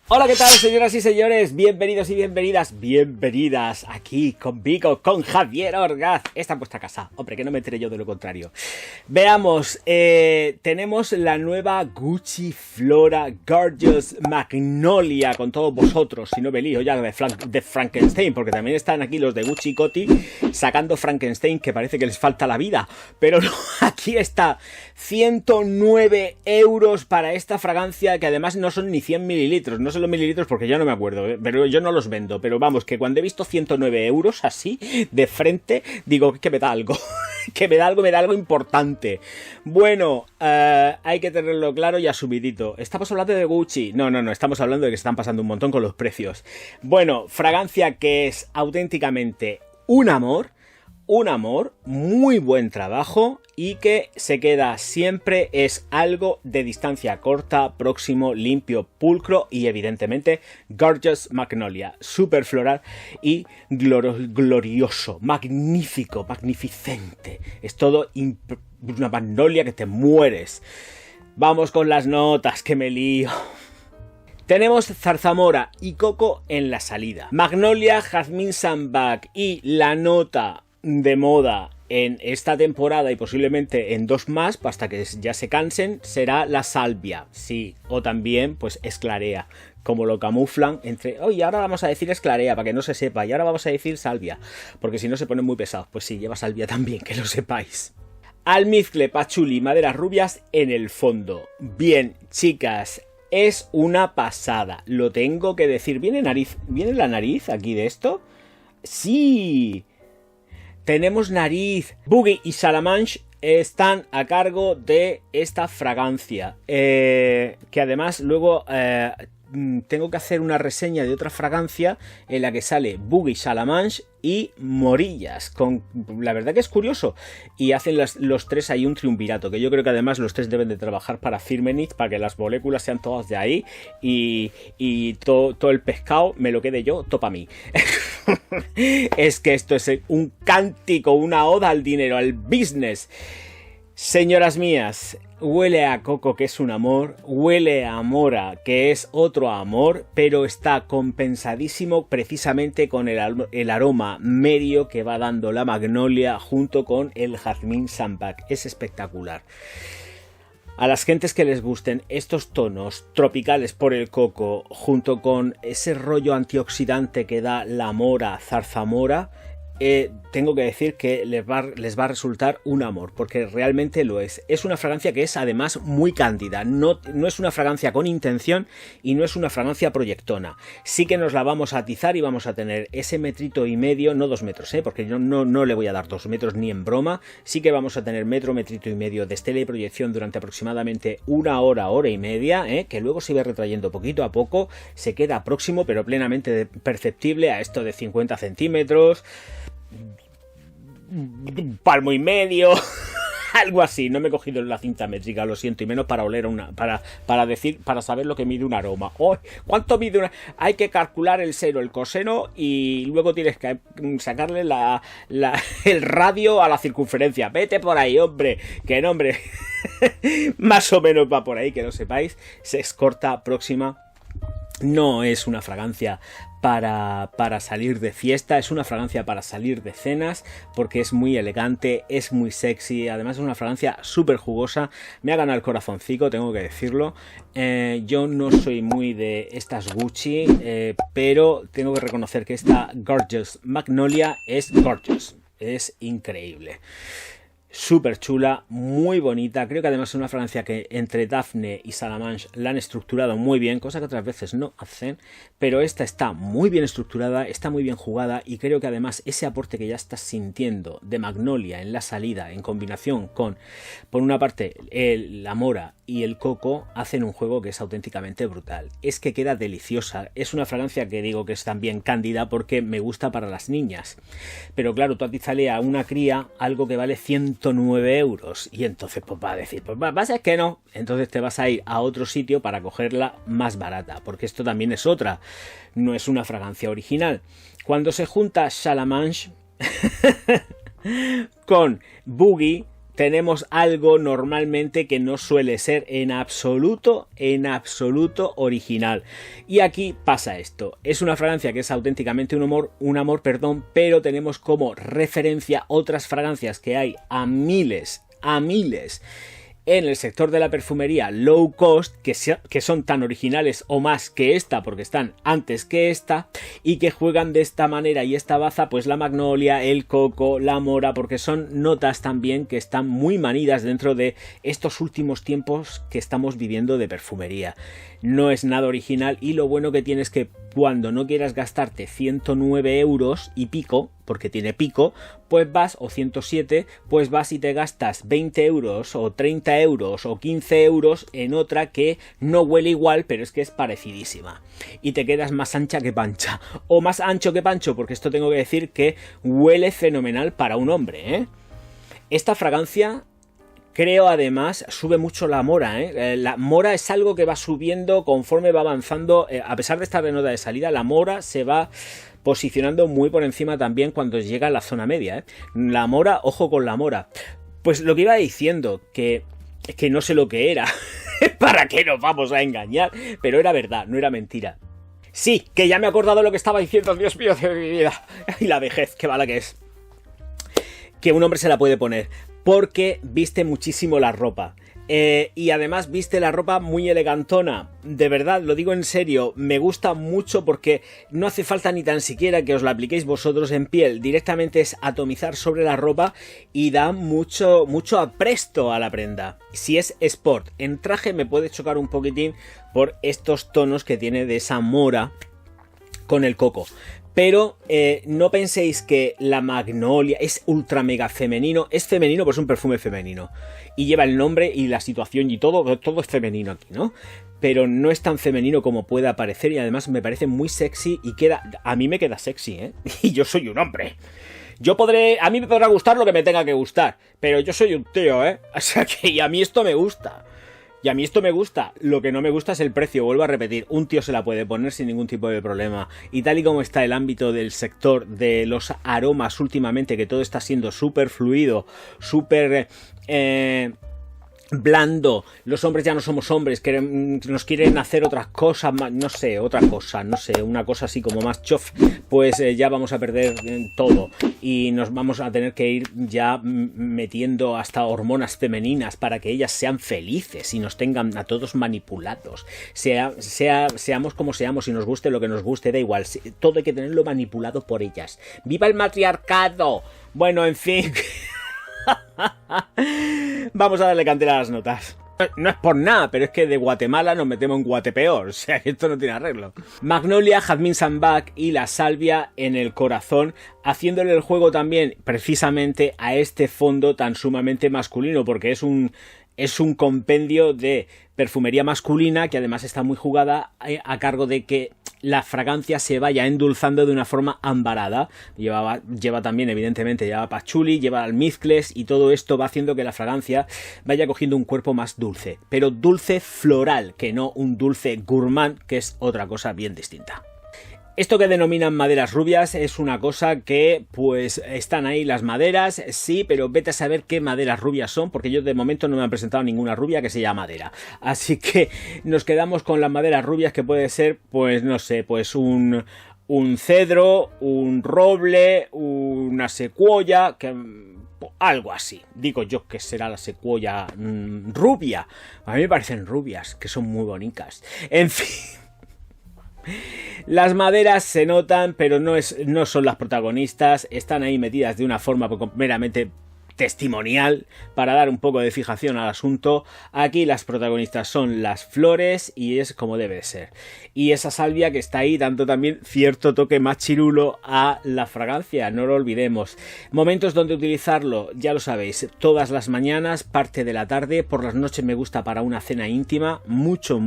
Hola, ¿qué tal, señoras y señores? Bienvenidos y bienvenidas aquí conmigo, con Javier Orgaz. Esta es vuestra casa, hombre, que no me enteré yo de lo contrario. Veamos, tenemos la nueva Gucci Flora Gorgeous Magnolia con todos vosotros, si no me lío ya de Frankenstein, porque también están aquí los de Gucci Coty sacando Frankenstein, que parece que les falta la vida, pero no, aquí está, 109 € para esta fragancia, que además no son ni 100 mililitros, no son los mililitros porque yo no me acuerdo, pero yo no los vendo, pero vamos, que cuando he visto 109 € así, de frente, digo que me da algo, que me da algo importante. Bueno, hay que tenerlo claro y asumidito. ¿Estamos hablando de Gucci? No, estamos hablando de que se están pasando un montón con los precios. Bueno, fragancia que es auténticamente un amor, muy buen trabajo y que se queda siempre, es algo de distancia corta, próximo, limpio, pulcro y evidentemente Gorgeous Magnolia, super floral y glorioso, magnífico, magnificente. Es todo una magnolia que te mueres. Vamos con las notas, que me lío. Tenemos zarzamora y coco en la salida, magnolia, jazmín sambac y la nota de moda en esta temporada y posiblemente en dos más, hasta que ya se cansen, será la salvia, sí, o también pues esclarea, como lo camuflan entre, oye, ahora vamos a decir esclarea para que no se sepa, y ahora vamos a decir salvia, porque si no se ponen muy pesados. Pues sí, lleva salvia también, que lo sepáis. Almizcle, pachuli, maderas rubias en el fondo. Bien, chicas, es una pasada, lo tengo que decir. ¿Viene la nariz aquí de esto? Sí. Tenemos nariz. Boogie y Salamanche están a cargo de esta fragancia. Que además luego tengo que hacer una reseña de otra fragancia en la que sale Boogie, Salamanche y Morillas. La verdad que es curioso. Y hacen los tres ahí un triunvirato, que yo creo que además los tres deben de trabajar para Firmenich, para que las moléculas sean todas de ahí y todo el pescado me lo quede yo, topa a mí. Es que esto es un cántico, una oda al dinero, al business. Señoras mías, huele a coco, que es un amor, huele a mora, que es otro amor, pero está compensadísimo precisamente con el aroma medio que va dando la magnolia junto con el jazmín sambac. Es espectacular. A las gentes que les gusten estos tonos tropicales por el coco, junto con ese rollo antioxidante que da la mora, zarzamora, tengo que decir que les va a resultar un amor, porque realmente lo es. Es una fragancia que es además muy cándida, no es una fragancia con intención y no es una fragancia proyectona. Sí que nos la vamos a atizar y vamos a tener ese metrito y medio, no 2 metros, porque yo no le voy a dar 2 metros ni en broma. Sí que vamos a tener metrito y medio de estela y proyección durante aproximadamente una hora y media, que luego se va retrayendo poquito a poco, se queda próximo pero plenamente perceptible a esto de 50 centímetros, palmo y medio, algo así. No me he cogido la cinta métrica, lo siento, y menos para oler para saber lo que mide un aroma. ¡Oh! ¿Cuánto mide una? Hay que calcular el seno, el coseno, y luego tienes que sacarle el radio a la circunferencia. Vete por ahí, hombre, que no, hombre. Más o menos va por ahí, que lo sepáis. Se escorta próxima. No es una fragancia para salir de fiesta, es una fragancia para salir de cenas, porque es muy elegante, es muy sexy, además es una fragancia súper jugosa. Me ha ganado el corazoncito, tengo que decirlo. Yo no soy muy de estas Gucci, pero tengo que reconocer que esta Gorgeous Magnolia es gorgeous, es increíble. Súper chula, muy bonita. Creo que además es una fragancia que entre Daphne y Salamanche la han estructurado muy bien, cosa que otras veces no hacen, pero esta está muy bien estructurada, está muy bien jugada, y creo que además ese aporte que ya estás sintiendo de magnolia en la salida, en combinación con, por una parte, la mora y el coco, hacen un juego que es auténticamente brutal. Es que queda deliciosa. Es una fragancia que digo que es también cándida porque me gusta para las niñas, pero claro, tú atizale a una cría algo que vale 109 €, y entonces pues va a decir, pues va a ser que no, entonces te vas a ir a otro sitio para cogerla más barata, porque esto también es otra, no es una fragancia original. Cuando se junta Salamanche con Boogie, tenemos algo normalmente que no suele ser en absoluto original. Y aquí pasa esto. Es una fragancia que es auténticamente un amor, pero tenemos como referencia otras fragancias que hay a miles en el sector de la perfumería low cost, que son tan originales o más que esta, porque están antes que esta, y que juegan de esta manera y esta baza, pues la magnolia, el coco, la mora, porque son notas también que están muy manidas dentro de estos últimos tiempos que estamos viviendo de perfumería. No es nada original, y lo bueno que tiene es que cuando no quieras gastarte 109 euros y pico, porque tiene pico, pues vas, o 107, pues vas y te gastas 20 euros o 30 euros o 15 euros en otra que no huele igual, pero es que es parecidísima. Y te quedas más ancha que pancha, o más ancho que pancho, porque esto tengo que decir que huele fenomenal para un hombre, ¿eh? Esta fragancia, creo, además, sube mucho la mora, ¿eh? La mora es algo que va subiendo conforme va avanzando. A pesar de estar de nota de salida, la mora se va posicionando muy por encima también cuando llega a la zona media, ¿eh? La mora, ojo con la mora. Pues lo que iba diciendo, que no sé lo que era. ¿Para qué nos vamos a engañar? Pero era verdad, no era mentira. Sí, que ya me he acordado lo que estaba diciendo, Dios mío, de mi vida. Y la vejez, qué mala que es. Que un hombre se la puede poner porque viste muchísimo la ropa. Y además viste la ropa muy elegantona. De verdad, lo digo en serio, me gusta mucho porque no hace falta ni tan siquiera que os la apliquéis vosotros en piel. Directamente es atomizar sobre la ropa y da mucho apresto a la prenda. Si es sport, en traje me puede chocar un poquitín por estos tonos que tiene de esa mora con el coco. Pero no penséis que la magnolia es ultra mega femenino. Es femenino, pues es un perfume femenino. Y lleva el nombre y la situación y todo es femenino aquí, ¿no? Pero no es tan femenino como pueda parecer, y además me parece muy sexy y a mí me queda sexy, ¿eh? Y yo soy un hombre. A mí me podrá gustar lo que me tenga que gustar, pero yo soy un tío, ¿eh? O sea que y a mí esto me gusta. Y a mí esto me gusta, lo que no me gusta es el precio, vuelvo a repetir, un tío se la puede poner sin ningún tipo de problema. Y tal y como está el ámbito del sector de los aromas últimamente, que todo está siendo súper fluido, súper blando, los hombres ya no somos hombres, nos quieren hacer otras cosas, no sé, una cosa así como más chof, pues ya vamos a perder todo y nos vamos a tener que ir ya metiendo hasta hormonas femeninas para que ellas sean felices y nos tengan a todos manipulados, seamos como seamos y nos guste lo que nos guste, da igual, todo hay que tenerlo manipulado por ellas. ¡Viva el matriarcado! Bueno, en fin... Vamos a darle cantera a las notas. No es por nada, pero es que de Guatemala nos metemos en Guatepeor. O sea, que esto no tiene arreglo. Magnolia, Jazmín Sambac y la salvia en el corazón, haciéndole el juego también precisamente a este fondo tan sumamente masculino, porque es un compendio de perfumería masculina que además está muy jugada a cargo de que la fragancia se vaya endulzando de una forma ambarada. Lleva también, evidentemente, lleva patchouli, lleva almizcles, y todo esto va haciendo que la fragancia vaya cogiendo un cuerpo más dulce, pero dulce floral, que no un dulce gourmand, que es otra cosa bien distinta. Esto que denominan maderas rubias es una cosa que, pues, están ahí las maderas, sí, pero vete a saber qué maderas rubias son, porque yo de momento no me han presentado ninguna rubia que se llama madera. Así que nos quedamos con las maderas rubias, que puede ser, pues, no sé, pues un cedro, un roble, una secuoya, algo así. Digo yo que será la secuoya rubia. A mí me parecen rubias, que son muy bonitas. En fin... Las maderas se notan, pero no son las protagonistas, están ahí metidas de una forma meramente testimonial para dar un poco de fijación al asunto. Aquí las protagonistas son las flores y es como debe de ser. Y esa salvia que está ahí dando también cierto toque más chirulo a la fragancia, no lo olvidemos. Momentos donde utilizarlo, ya lo sabéis, todas las mañanas, parte de la tarde, por las noches me gusta para una cena íntima, mucho,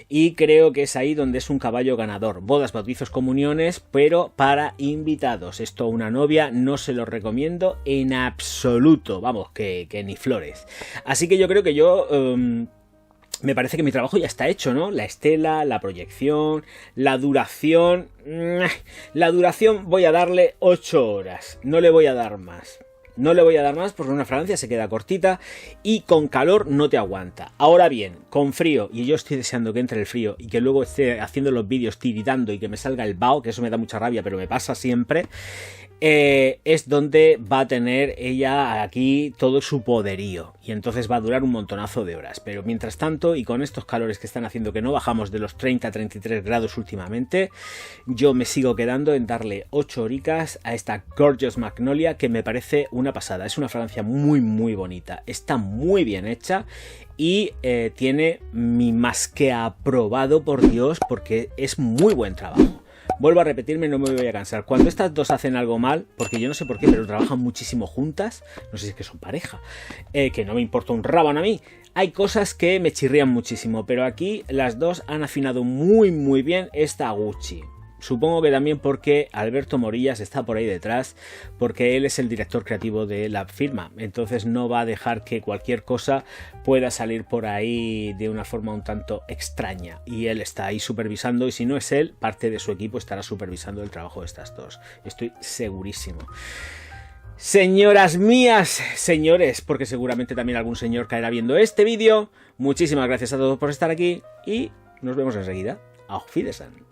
y creo que es ahí donde es un caballo ganador. Bodas, bautizos, comuniones, pero para invitados. Esto a una novia no se lo recomiendo en absoluto, vamos, que ni flores. Así que yo creo que me parece que mi trabajo ya está hecho, ¿no? La estela, la proyección, la duración... La duración voy a darle 8 horas, no le voy a dar más. No le voy a dar más porque una fragancia se queda cortita y con calor no te aguanta. Ahora bien, con frío, y yo estoy deseando que entre el frío y que luego esté haciendo los vídeos tiritando y que me salga el vaho, que eso me da mucha rabia, pero me pasa siempre, es donde va a tener ella aquí todo su poderío y entonces va a durar un montonazo de horas. Pero mientras tanto, y con estos calores que están haciendo que no bajamos de los 30-33 grados últimamente, yo me sigo quedando en darle 8 horicas a esta Gorgeous Magnolia, que me parece una pasada. Es una fragancia muy muy bonita, está muy bien hecha y tiene mi más que aprobado, por Dios, porque es muy buen trabajo. Vuelvo a repetirme, no me voy a cansar. Cuando estas dos hacen algo mal, porque yo no sé por qué, pero trabajan muchísimo juntas, no sé si es que son pareja, que no me importa un rábano a mí, hay cosas que me chirrían muchísimo, pero aquí las dos han afinado muy muy bien esta Gucci. Supongo que también porque Alberto Morillas está por ahí detrás, porque él es el director creativo de la firma, entonces no va a dejar que cualquier cosa pueda salir por ahí de una forma un tanto extraña, y él está ahí supervisando, y si no es él, parte de su equipo estará supervisando el trabajo de estas dos, estoy segurísimo. Señoras mías, señores, porque seguramente también algún señor caerá viendo este vídeo, muchísimas gracias a todos por estar aquí y nos vemos enseguida. Auf Wiedersehen.